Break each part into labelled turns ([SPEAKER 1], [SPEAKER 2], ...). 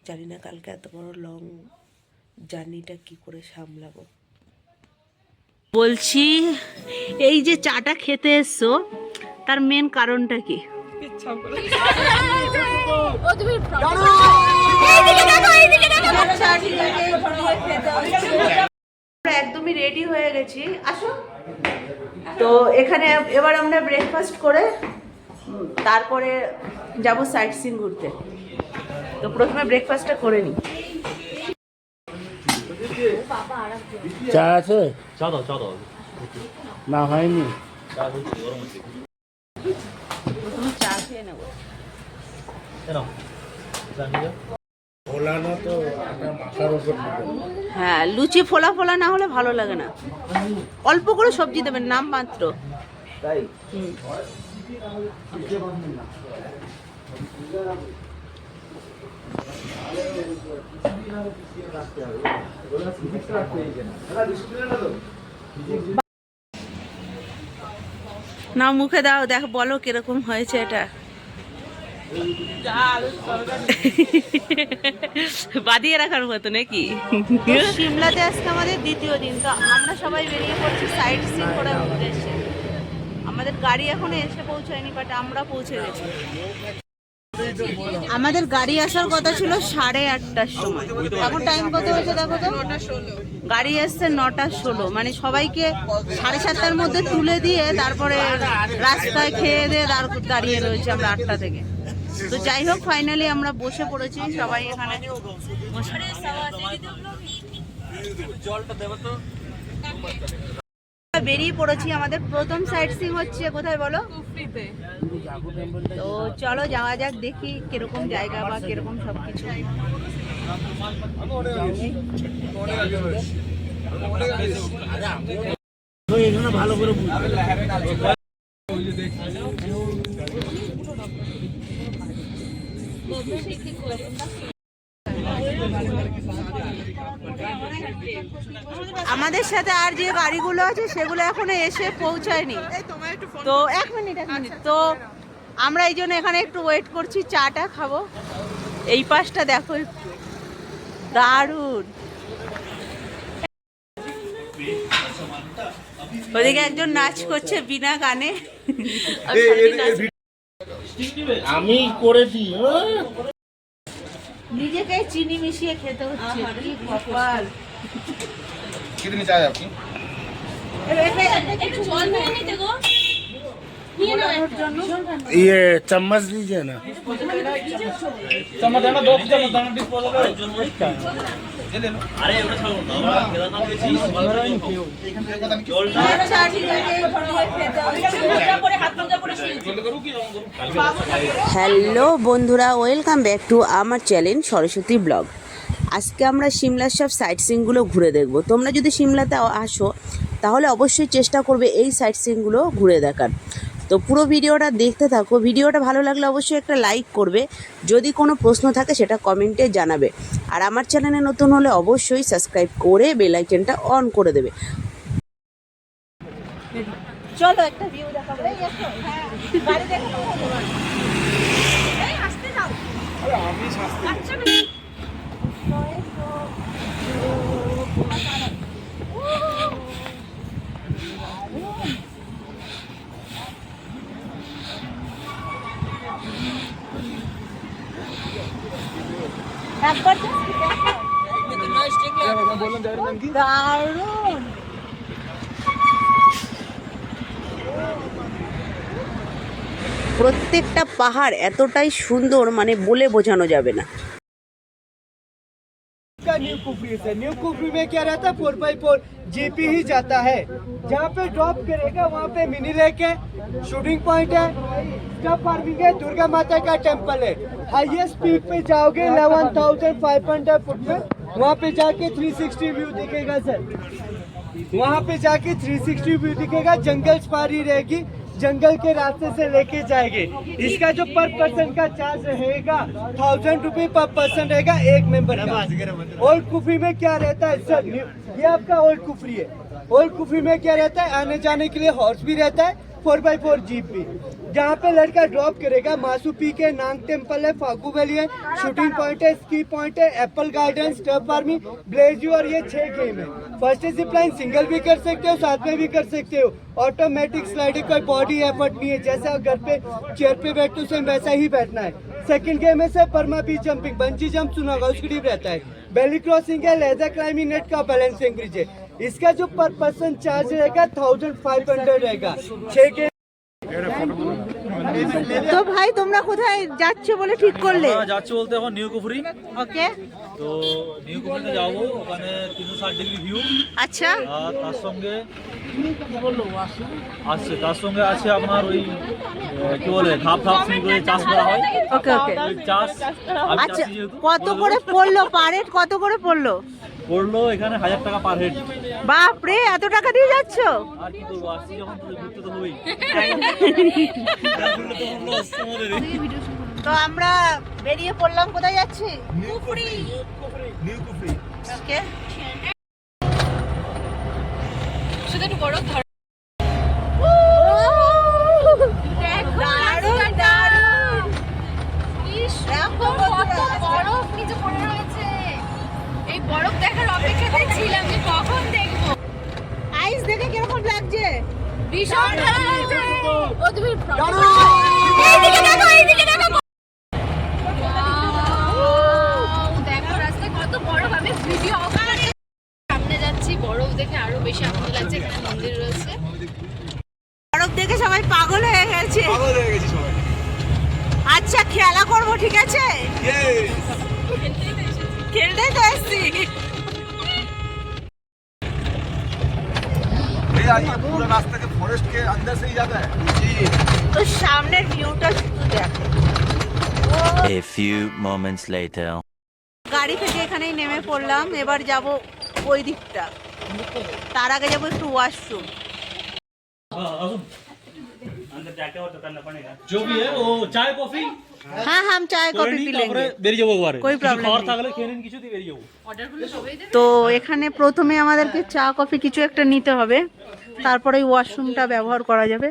[SPEAKER 1] জানি না কালকে এত বড় লং জার্নিটা কি করে সামলাবো। বলছি এই যে চাটা খেতে এসছো তার মেন কারণটা কি? একদমই রেডি হয়ে গেছি, আসো। তো এখানে এবার আমরা ব্রেকফাস্ট করে তারপরে যাব সাইট সিন ঘুরতে। তো প্রথমে ব্রেকফাস্টটা করে নিই।
[SPEAKER 2] চা আছে?
[SPEAKER 3] চা দাও
[SPEAKER 2] না হয়নি।
[SPEAKER 1] প্রথমে চা খেয়ে নেবো।
[SPEAKER 2] ফোলানো তো আটা মাখার উপর দিতে।
[SPEAKER 1] হ্যাঁ, লুচি ফোলা ফোলা না হলে ভালো লাগে না। অল্প করে সবজি দেবেন, নাম মাত্র। তাই না, মুখে দাও, দেখ বলো কিরকম হয়েছে এটা। বাদিয়ে রাখার মতো নাকি? সিমলাতে আজকে আমাদের দ্বিতীয় দিন, তো আমরা সবাই বেরিয়ে পড়ছি সাইট সিন করার উদ্দেশ্যে। আমাদের গাড়ি এখনো এসে পৌঁছায়নি, বাট আমরা পৌঁছে গেছি। আমাদের গাড়ি আসার কথা ছিল 8:30টার সময়, এখন টাইম কত হয়েছে দেখো তো? 9:16। গাড়ি এসছে 9:16, মানে সবাইকে 7:30টার মধ্যে তুলে দিয়ে তারপরে রাস্তায় খেয়ে দিয়ে দাঁড়িয়ে রয়েছে আমরা 8টা থেকে। তো যাই হোক, ফাইনালি আমরা বসে পড়েছি সবাই এখানে। বেরিয়ে পড়েছি, আমাদের প্রথম সাইট সিং হচ্ছে কোথায় বলো? কুফরিতে। তো চলো যাওয়া যাক, দেখি কিরকম জায়গা বা কিরকম সবকিছু।
[SPEAKER 2] ভালো করে
[SPEAKER 1] আমাদের সাথে আর যে গাড়িগুলো আছে সেগুলো এখনো এসে পৌঁছায়নি। তো এক মিনিট। তো আমরা এই জন্য এখানে একটু ওয়েট করছি, চাটা খাবো। এই পাশটা দেখো, দারুণ। ওদিকে একজন নাচ করছে বিনা গানে।
[SPEAKER 2] আমি করেছি।
[SPEAKER 1] নিজেকে চিনি মিশিয়ে খেতে হচ্ছে, কি কপাল।
[SPEAKER 4] कितनी चाय आपकी?
[SPEAKER 2] ये चम्मच दीजिए ना।
[SPEAKER 4] चम्मच देना, 2 चम्मच देना, डिस्पोजल ये ले लो। अरे एवढं छान
[SPEAKER 1] হ্যালো বন্ধুরা, ওয়েলকাম ব্যাক টু আমার চ্যানেল সরস্বতী ব্লগ। আজকে আমরা সিমলার সব সাইট সিনগুলো ঘুরে দেখব। তোমরা যদি সিমলাতে আসো তাহলে অবশ্যই চেষ্টা করবে এই সাইট সিনগুলো ঘুরে দেখার। তো পুরো ভিডিওটা দেখতে থাকো। ভিডিওটা ভালো লাগলে অবশ্যই একটা লাইক করবে, যদি কোনো প্রশ্ন থাকে সেটা কমেন্টে জানাবে। আর আমার চ্যানেলে নতুন হলে অবশ্যই সাবস্ক্রাইব করে বেল আইকনটা অন করে দেবে। চলো একটা ভিউ দেখাবো। এই আসো, গাড়ি দেখাবো। এই আসতে দাও। আরে আমি শাস্তি আচ্ছা না। একবার দারুণ। প্রত্যেকটা পাহাড় এতটাই সুন্দর, মানে বলে বোঝানো যাবে না।
[SPEAKER 5] न्यू कुफरी से न्यू कुफरी में क्या रहता है, 4x4 जीपी ही जाता है। जहाँ पे ड्रॉप करेगा वहाँ पे मिनी लेक है, शूटिंग पॉइंट है, स्टॉप फार्मिंग है, दुर्गा माता का टेम्पल है। हाईएस्ट पीक पे जाओगे 11,500 फुट पे, वहाँ पे जाके 360 व्यू दिखेगा सर। वहाँ पे जाके 360 व्यू दिखेगा। जंगल सफारी रहेगी, जंगल के रास्ते से लेके जाएंगे। इसका जो पर पर्सन का चार्ज रहेगा 1000 रुपये पर पर्सन रहेगा, एक मेंबर का। ओल्ड कुफरी में क्या रहता है सर, ये आपका ओल्ड कुफरी है। ओल्ड कुफरी में क्या रहता है, आने जाने के लिए हॉर्स भी रहता है, 4x4 जीप भी, जहाँ पे लड़का ड्रॉप करेगा। मासू पी के नांग टेम्पल है, फागू वैली है, शूटिंग पॉइंट है, स्की पॉइंट है, एप्पल गार्डन, स्टफ फार्मिंग, ब्लेजू, और ये 6 गेम है। फर्स्ट जिप लाइन सिंगल भी कर सकते हो, साथ में भी कर सकते हो। ऑटोमेटिक स्लाइडिंग, कोई बॉडी एफर्ट नहीं है, जैसा घर पे चेयर पे बैठते हो सेम वैसा ही बैठना है। सेकंड गेम है सर परमा बीच जंपिंग, बंजी जंप सुना होगा, उसकी टीप रहता है। बेली क्रॉसिंग है, लेजर क्लाइंबिंग, नेट का बैलेंसिंग ब्रिज है। इसका जो पर पर्सन चार्ज रहेगा 1500 रहेगा। 6 गेम।
[SPEAKER 1] তো ভাই তোমরা কোথায় যাচ্ছ বলে ঠিক করলে?
[SPEAKER 4] আমরা যাচ্ছি বলতে এখন নিউ কুফরি।
[SPEAKER 1] ওকে,
[SPEAKER 4] তো নিউ কুফরিতে যাবো, ওখানে 360 ডিগ্রি ভিউ।
[SPEAKER 1] আচ্ছা,
[SPEAKER 4] আর তার সঙ্গে আছে আপনার ওই কি বলে ধাপ ধাপ সিঁড়ি করে চাষ করা হয়।
[SPEAKER 1] ওকে ওকে,
[SPEAKER 4] ওই চাষ আমি
[SPEAKER 1] আচ্ছা
[SPEAKER 4] চাষি যেহেতু
[SPEAKER 1] কত করে পড়লো পার হেড? কত করে পড়লো?
[SPEAKER 4] পড়লো এখানে 1000 টাকা পার হেড।
[SPEAKER 1] বাপরে, এত টাকা দিয়ে যাচ্ছ?
[SPEAKER 4] আর কি করবো, আসছি যখন তো ঘুরতে তো হবেই।
[SPEAKER 1] তো আমরা বেরিয়ে পড়লাম, কোথায় যাচ্ছি?
[SPEAKER 4] নিউ কুফরি।
[SPEAKER 1] ওকে,
[SPEAKER 3] শুধু একটু বড় ধর।
[SPEAKER 1] দারুণ দারুণ।
[SPEAKER 3] ইস, দেখো কত বরফ নিচে পড়ে রয়েছে। এই বরফ দেখার অপেক্ষাতে ছিলাম যে কখন দেখবো।
[SPEAKER 1] আইস দেখে কিরকম লাগছে?
[SPEAKER 3] ভীষণ ভালো লাগছে। ও তুমি এইদিকে দেখো, এইদিকে দেখো। Wow, দেখো রাস্তায় কত বরফ। আমি ভিডিও অফ করে সামনে যাচ্ছি, বরফ দেখে আরো বেশি আনন্দ লাগছে। এখানে মন্দির রয়েছে।
[SPEAKER 1] বরফ দেখে সবাই পাগল হয়ে গেছে। আচ্ছা, খেলা করবো, ঠিক আছে? খেলতে তো এসছি।
[SPEAKER 6] पूरा रास्ता के फॉरेस्ट के अंदर से ही जाता है जी।
[SPEAKER 1] তো সামনের ভিউটা শুধু দেখো।
[SPEAKER 7] A few moments later.
[SPEAKER 1] গাড়ি থেকে এখানেই নেমে পড়লাম, এবার যাব ওই দিকটা। তার আগে যাবো একটু ওয়াশরুম।
[SPEAKER 4] जो भी है वो चाय कॉफी
[SPEAKER 1] হ্যাঁ হ্যাঁ, हम चाय
[SPEAKER 4] করে
[SPEAKER 1] কফি
[SPEAKER 4] নিই,
[SPEAKER 1] পি
[SPEAKER 4] তারপরে
[SPEAKER 1] लेंगे,
[SPEAKER 4] বেরিয়ে যাবো একবারে।
[SPEAKER 1] कोई
[SPEAKER 4] কিছু
[SPEAKER 1] problem
[SPEAKER 4] খাবার
[SPEAKER 1] নেই।
[SPEAKER 4] থাকলে খেয়ে নিন, কিছুতেই বেরিয়ে যাবো।
[SPEAKER 1] তো এখানে প্রথমে আমাদেরকে চা কফি কিছু একটা নিতে হবে, তারপরে ওয়াশরুমটা ব্যবহার করা যাবে।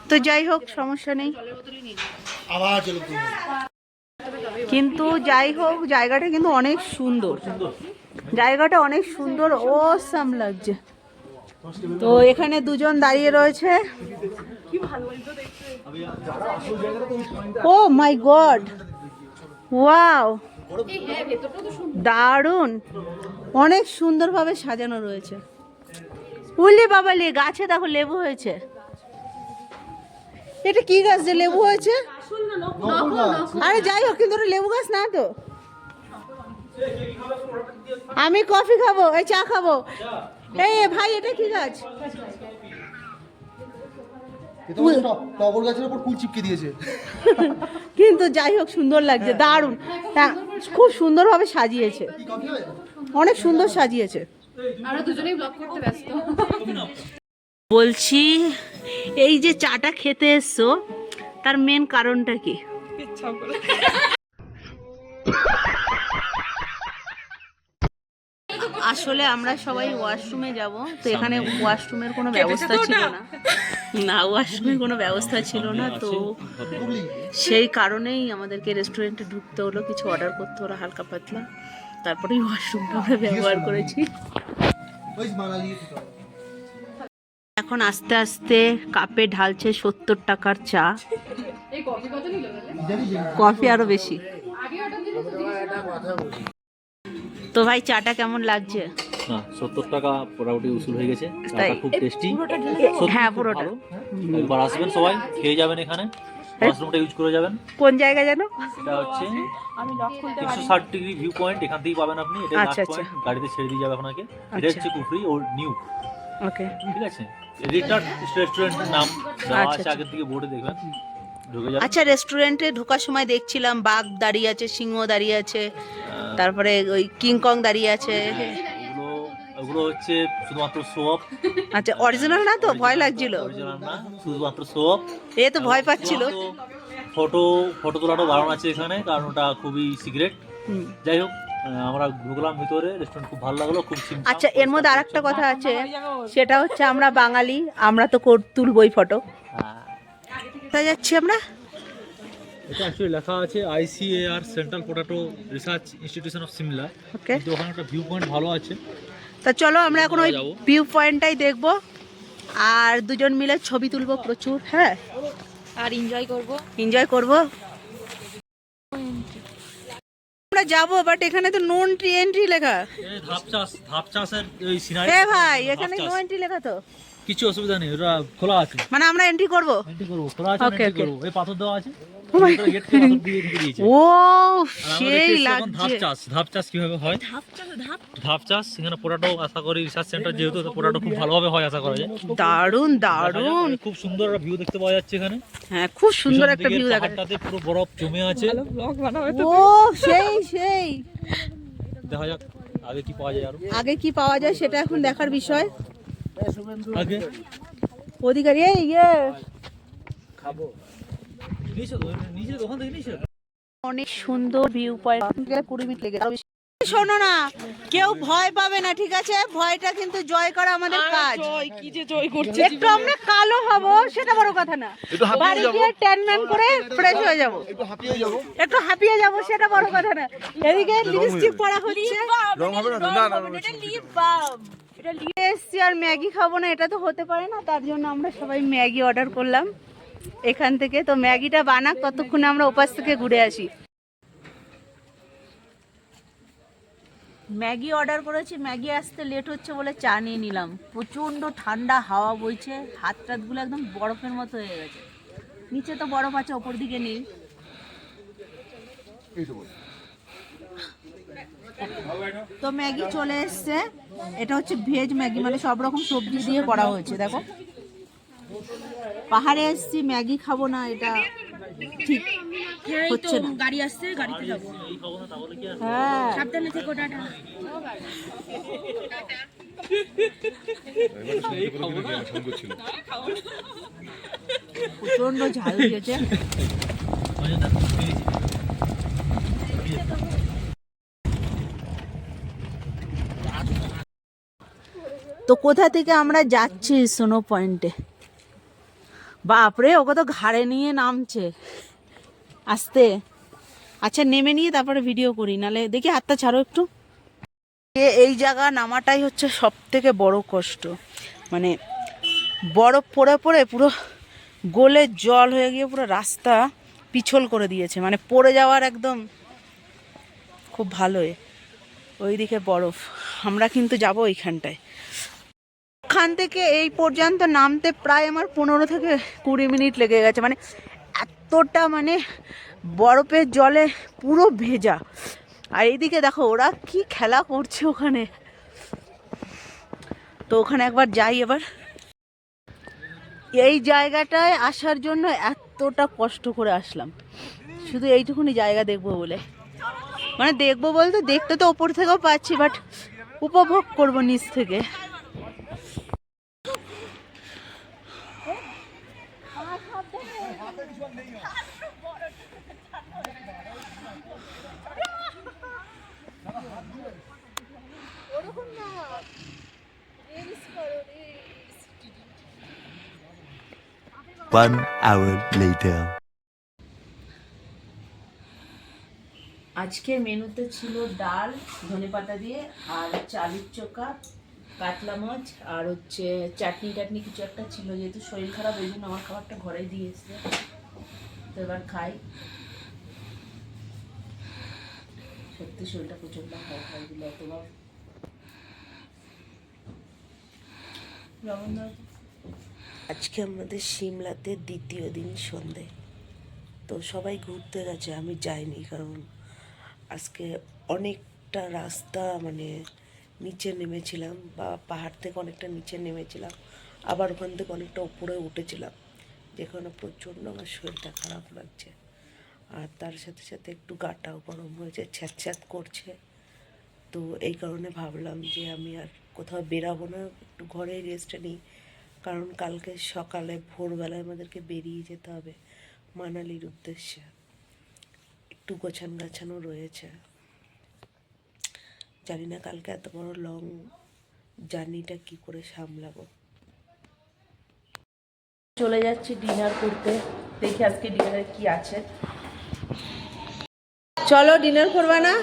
[SPEAKER 1] তো যাই হোক, সমস্যা নেই।
[SPEAKER 2] आवाज चलो तुम
[SPEAKER 1] কিন্তু যাই হোক, জায়গাটা কিন্তু অনেক সুন্দর। জায়গাটা অনেক সুন্দর, অসাম লাগছে। তো এখানে দুজন দাঁড়িয়ে রয়েছে। ও মাই গড, ওয়াও, দারুণ, অনেক সুন্দরভাবে সাজানো রয়েছে। উলি বাবালি, গাছে দেখো লেবু হয়েছে। এটা কি গাছ যে লেবু হয়েছে? আরে যাই হোক, কিন্তু ওটা লেবু গাছ না তো। আমি কফি খাবো, এই চা খাবো। এই ভাই, এটা কি গাছ?
[SPEAKER 6] টগর গাছের উপর কুল চিপকে দিয়েছে।
[SPEAKER 1] কিন্তু যাই হোক, সুন্দর লাগছে, দারুণ। খুব সুন্দরভাবে সাজিয়েছে, অনেক সুন্দর সাজিয়েছে।
[SPEAKER 3] আমরা দুজনেই ব্লগ করতে ব্যস্ত।
[SPEAKER 1] বলছি, এই যে চাটা খেতে এসছো, তার মেন কারণটা কি? আসলে আমরা সবাই ওয়াশরুমে যাব, তো এখানে ওয়াশরুমের কোনো ব্যবস্থা ছিল না। না, ওয়াশরুমের কোনো ব্যবস্থা ছিল না, তো সেই কারণেই আমাদেরকে রেস্টুরেন্টে ঢুকতে হলো, কিছু অর্ডার করতে হলো হালকা পাতলা, তারপরেই ওয়াশরুমটা আমরা ব্যবহার করেছি। এখন আস্তে আস্তে কাপে ঢালছে 70 টাকার চা।
[SPEAKER 3] এই কফি কত নিল বলে?
[SPEAKER 1] কফি আরো বেশি।
[SPEAKER 3] আগে অর্ডার দিলে
[SPEAKER 1] তো ভাই, চাটা কেমন লাগছে?
[SPEAKER 4] না, 70 টাকা মোটামুটি উসুল হয়ে গেছে।
[SPEAKER 1] তাই?
[SPEAKER 4] চাটা খুব টেস্টি।
[SPEAKER 1] হ্যাঁ, পুরোটা।
[SPEAKER 4] একবার আসবেন সবাই, খেয়ে যাবেন, এখানে ওয়াশরুমটা ইউজ করে যাবেন।
[SPEAKER 1] কোন জায়গা যেন?
[SPEAKER 4] এটা হচ্ছে 160 ডিগ্রি ভিউ পয়েন্ট, এখান থেকেই পাবেন আপনি। এটা
[SPEAKER 1] আচ্ছা,
[SPEAKER 4] লাস্ট পয়েন্ট, গাড়িতে ছেড়ে দিয়ে যাবে আপনাকে। এটা
[SPEAKER 1] আচ্ছা।
[SPEAKER 4] হচ্ছে কুফরি ও নিউ,
[SPEAKER 1] ওকে,
[SPEAKER 4] ঠিক আছে? রিটার্ন রেস্টুরেন্টের নাম দেওয়া
[SPEAKER 1] আচ্ছা,
[SPEAKER 4] আছে, আগের দিকে বোর্ডে দেখবেন, ঢুকে যাবেন।
[SPEAKER 1] আচ্ছা, রেস্টুরেন্টে ঢোকার সময় দেখছিলাম বাঘ দাঁড়িয়ে আছে, সিংহ দাঁড়িয়ে আছে, তারপরে ওই কিংকং দাঁড়িয়ে আছে।
[SPEAKER 4] ওগুলো হচ্ছে শুধুমাত্র শো অফ।
[SPEAKER 1] আচ্ছা, অরিজিনাল না তো? ভয় লাগছিল।
[SPEAKER 4] অরিজিনাল না, শুধুমাত্র শো অফ।
[SPEAKER 1] এ তো ভয় পাচ্ছিল।
[SPEAKER 4] ফটো তোলাটাও বারণ আছে এখানে, কারণ ওটা খুবই সিক্রেট।
[SPEAKER 1] হুম।
[SPEAKER 4] যাই হোক, আমরা ঢুকলাম ভিতরে, রেস্টুরেন্ট খুব ভালো লাগলো, খুব সিম্পল।
[SPEAKER 1] আচ্ছা, এর মধ্যে আরেকটা কথা আছে, সেটা হচ্ছে আমরা বাঙালি, আমরা তো তুলবই ফটো। কোথায় যাচ্ছি আমরা?
[SPEAKER 4] এটা অ্যাকচুয়ালি লেখা আছে ICAR central potato research institution of Shimla.
[SPEAKER 1] Okay,
[SPEAKER 4] তো ওখানে একটা ভিউ পয়েন্ট ভালো আছে।
[SPEAKER 1] তা চলো আমরা এখন ওই
[SPEAKER 4] যাবো।
[SPEAKER 1] ভিউ পয়েন্টটাই দেখবো, আর দুজন মিলে ছবি তুলবো প্রচুর। হ্যাঁ,
[SPEAKER 3] আর এনজয় করব।
[SPEAKER 1] এনজয় করব। আমরা যাবো, বাট এখানে তো নো এন্ট্রি লেখা।
[SPEAKER 4] এই ধাপ চাষের ওই সিনারি।
[SPEAKER 1] হ্যাঁ ভাই, এখানে নো এন্ট্রি লেখা তো।
[SPEAKER 4] কিছু অসুবিধা নেই, ওটা খোলা আছে।
[SPEAKER 1] মানে আমরা এন্ট্রি করব?
[SPEAKER 4] এন্ট্রি করবো, খোলা আছে,
[SPEAKER 1] Okay,
[SPEAKER 4] এন্ট্রি
[SPEAKER 1] okay.
[SPEAKER 4] করবো। এই পাথর দেওয়া আছে, গেট কে পাথর দিয়ে ঢেকে দিয়েছে।
[SPEAKER 1] ও,
[SPEAKER 4] আর আমরা
[SPEAKER 1] সেই
[SPEAKER 4] দেখতেছি এখন
[SPEAKER 1] লাগছে।
[SPEAKER 4] ধাপ চাষ কিভাবে হয়। ধাপ চাষ এখানে পোটাটো, আশা করি রিসার্চ সেন্টার যেহেতু, তো পোটাটো খুব ভালোভাবে হয় আশা করা যায়।
[SPEAKER 1] দারুন
[SPEAKER 4] দেখা যাক,
[SPEAKER 1] দারুন।
[SPEAKER 4] খুব সুন্দর একটা ভিউ দেখতে পাওয়া যাচ্ছে এখানে।
[SPEAKER 1] হ্যাঁ, খুব সুন্দর
[SPEAKER 4] পিছন
[SPEAKER 1] একটা
[SPEAKER 4] দিকের
[SPEAKER 1] ভিউ দেখা
[SPEAKER 4] পাহাড়টাতে পুরো বরফ জমে আছে।
[SPEAKER 1] ও, সেই সেই।
[SPEAKER 4] দেখা যাক আগে কি পাওয়া যায় আরো।
[SPEAKER 1] আগে কি পাওয়া যায় সেটা এখন দেখার বিষয়।
[SPEAKER 4] আগে
[SPEAKER 1] অধিকারী
[SPEAKER 4] নিচে দোকান থেকে নিচে
[SPEAKER 1] অনেক সুন্দর ভিউ পয়েন্ট, 20 মিনিট লেগে যাবে। শোনো না, কেউ ভয় পাবে না, ঠিক আছে? ভয়টা কিন্তু জয় করা আমাদের কাজ।
[SPEAKER 3] কি যে জয় করছে।
[SPEAKER 1] একটু আমরা কালো হব সেটা বড় কথা না, বাড়ি গিয়ে ট্যান ম্যান করে ফ্রেশ হয়ে যাব, একটু হাঁপিয়ে যাব সেটা বড় কথা না। এদিকে লিপস্টিক পরা হচ্ছে,
[SPEAKER 6] রং হবে না তো? না না
[SPEAKER 3] এটা লিপ বাম।
[SPEAKER 1] এটা নিয়ে এসছি, আর ম্যাগি খাবো না এটা তো হতে পারে না। তার জন্য আমরা সবাই ম্যাগি অর্ডার করলাম এখান থেকে। তো ম্যাগিটা বানাক, ততক্ষণে আমরা ওপাশ থেকে ঘুরে আসি। ম্যাগি অর্ডার করেছি, ম্যাগি আসতে লেট হচ্ছে বলে চা নিয়ে নিলাম। প্রচণ্ড ঠান্ডা হাওয়া বইছে, হাত টাতগুলো একদম বরফের মতো হয়ে গেছে। নিচে তো বরফ আছে, ওপর দিকে নেই। তো ম্যাগি চলে এসছে। এটা হচ্ছে ভেজ ম্যাগি, মানে সব রকম সবজি দিয়ে করা হয়েছে। দেখো, পাহাড়ে এসছি, ম্যাগি খাবো না, এটা ঠিক হচ্ছে না।
[SPEAKER 3] গাড়ি আসছে, গাড়িতে যাবো।
[SPEAKER 1] হ্যাঁ,
[SPEAKER 3] সাবধানে থেকো, টাটা।
[SPEAKER 1] প্রচন্ড ঝাল দিয়েছে। তো কোথা থেকে আমরা যাচ্ছি স্নো পয়েন্টে? বাপরে, ওকে তো ঘাড়ে নিয়ে নামছে আস্তে। আচ্ছা, নেমে নিয়ে তারপরে ভিডিও করি, নালে দেখি হাতটা ছাড়ো একটু। এই জায়গা নামাটাই হচ্ছে সব থেকে বড় কষ্ট, মানে বরফ পড়ে পড়ে পুরো গলে জল হয়ে গিয়ে পুরো রাস্তা পিছল করে দিয়েছে, মানে পড়ে যাওয়ার একদম খুব ভালোই। ওইদিকে বরফ, আমরা কিন্তু যাব ওইখানটায়। ওখান থেকে এই পর্যন্ত নামতে প্রায় আমার 15 থেকে 20 মিনিট লেগে গেছে, মানে এতটা মানে বরফের জলে পুরো ভেজা। আর এইদিকে দেখো ওরা কি খেলা করছে ওখানে। তো ওখানে একবার যাই এবার। এই জায়গাটায় আসার জন্য এতটা কষ্ট করে আসলাম, শুধু এইটুকুনি জায়গা দেখবো বলে। মানে দেখবো বলতে, দেখতে তো ওপর থেকেও পাচ্ছি, বাট উপভোগ করবো নিচ থেকে।
[SPEAKER 7] One hour later.
[SPEAKER 1] আজকে মেনুতে ছিল ডাল ধনেপাতা দিয়ে, আর চালের চোখা, কাতলা মাছ, আর হচ্ছে চাটনি টাটনি কিছু একটা ছিল। যেহেতু শরীর খারাপ, ওই জন্য আমার খাবারটা ঘরে দিয়ে এসছে। তো এবার খাই। সত্যি শরীরটা প্রচন্ড খাই খাই দিল এতবার। আজকে আমাদের সিমলাতে দ্বিতীয় দিন সন্ধে। তো সবাই ঘুরতে গেছে, আমি যাইনি, কারণ আজকে অনেকটা রাস্তা মানে নিচে নেমেছিলাম, বা পাহাড় থেকে অনেকটা নিচে নেমেছিলাম, আবার ওখান থেকে অনেকটা উপরে উঠেছিলাম, যেখানে প্রচণ্ড আমার শরীরটা খারাপ লাগছে। আর তার সাথে সাথে একটু গাটাও গরম হয়েছে, ছ্যাঁত করছে। তো এই কারণে ভাবলাম যে আমি আর কোথাও বেরাবো না, একটু ঘরেই রেস্ট নিই, কারণ কালকে সকালে ভোরবেলায় আমাদেরকে বেরিয়ে যেতে হবে মানালির উদ্দেশ্যে। একটু গোছানো রয়েছে। জানি না কালকে এত বড় লং জার্নিটা কি করে সামলাবো। চলে যাচ্ছি ডিনার করতে, দেখি আজকে ডিনারে কি আছে। চলো ডিনার করবা না?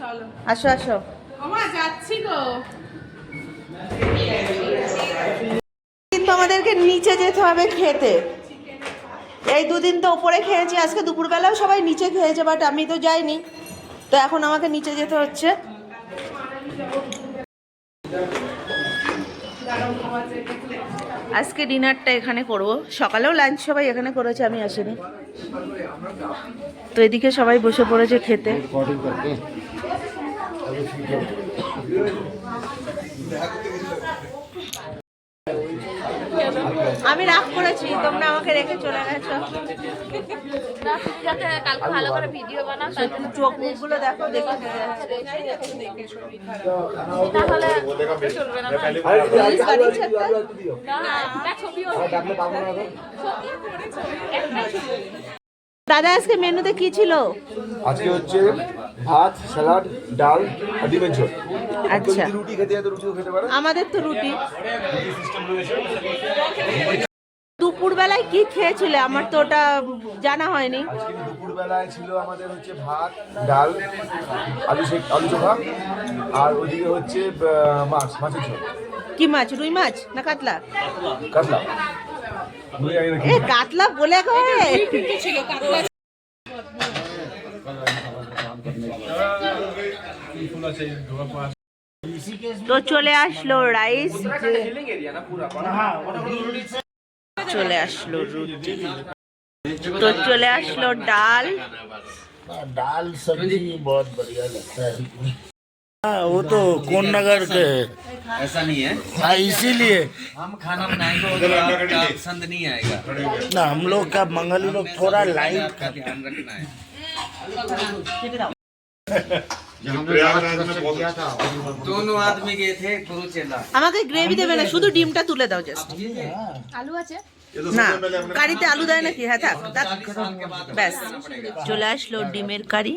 [SPEAKER 3] চলো
[SPEAKER 1] আসো আসো।
[SPEAKER 3] ওমা যাচ্ছি গো।
[SPEAKER 1] কিন্তু আমাদেরকে নিচে যেতে হবে খেতে। এই দুদিন তো উপরে খেয়েছি, আজকে দুপুরবেলাও সবাই নিচে খেয়েছে, বাট আমি তো যাইনি, তো এখন আমাকে নিচে যেতে হচ্ছে। আজকে ডিনারটা এখানে করব, সকালেও লাঞ্চ সবাই এখানে করেছে, আমি আসিনি। তো এদিকে সবাই বসে পড়েছে খেতে। আমি রাগ করেছি, তোমরা আমাকে রেখে চলে গেছো।
[SPEAKER 3] না তুমি যাতে কালকে ভালো করে ভিডিও বানাও তার জন্য
[SPEAKER 1] চোখ মুখগুলো দেখো, দেখে ফেলে যাচ্ছে।
[SPEAKER 3] তাহলে চলবে না।
[SPEAKER 1] পুলিশ বাড়িছে একটা।
[SPEAKER 3] না একটা ছবিও
[SPEAKER 1] দাদা আজকে মেনুতে কি ছিল?
[SPEAKER 6] আজকে হচ্ছে ভাত, স্যালাড, ডাল আর ডিমের ঝোল।
[SPEAKER 1] আচ্ছা,
[SPEAKER 6] যদি রুটি খেতে হয় তো রুটিও খেতে পারে।
[SPEAKER 1] আমাদের তো রুটি।
[SPEAKER 6] রুটি সিস্টেম রয়েছে।
[SPEAKER 1] দুপুরবেলায় কি খেয়েছিলে? আমার তো ওটা জানা হয়নি।
[SPEAKER 6] আজকে দুপুরবেলায় ছিল আমাদের হচ্ছে ভাত, ডাল, আলু চোখা, আর ওদিকে হচ্ছে মাছের ঝোল।
[SPEAKER 1] কি মাছ? রুই মাছ না কাতলা?
[SPEAKER 6] কাতলা। রুই আগে
[SPEAKER 1] এ কাতলা বলে কবে?
[SPEAKER 3] ছিল কাতলা।
[SPEAKER 1] তো চলে আসলো রাইস, চলে আসলো রুটি, তো চলে আসলো ডাল।
[SPEAKER 2] दाल सब्जी बहुत बढ़िया लगता है। हाँ वो तो कौन नगर के
[SPEAKER 8] ऐसा नहीं है,
[SPEAKER 2] हाँ इसीलिए
[SPEAKER 8] हम खाना बनाएंगे और आपका पसंद नहीं आएगा,
[SPEAKER 2] ना हम लोग का बंगाली लोग थोड़ा लाइट
[SPEAKER 8] आपका ध्यान रखना है। दोनों आदमी गए थे गुरु चेला।
[SPEAKER 1] আমাকে গ্রেভি দেবে না, শুধু ডিমটা তুলে দাও জাস্ট।
[SPEAKER 3] আলু আছে?
[SPEAKER 1] না কারিতে আলু দেয় নাকি? হ্যাঁ থাক থাক, ব্যাস চলে আসলো ডিমের কারি।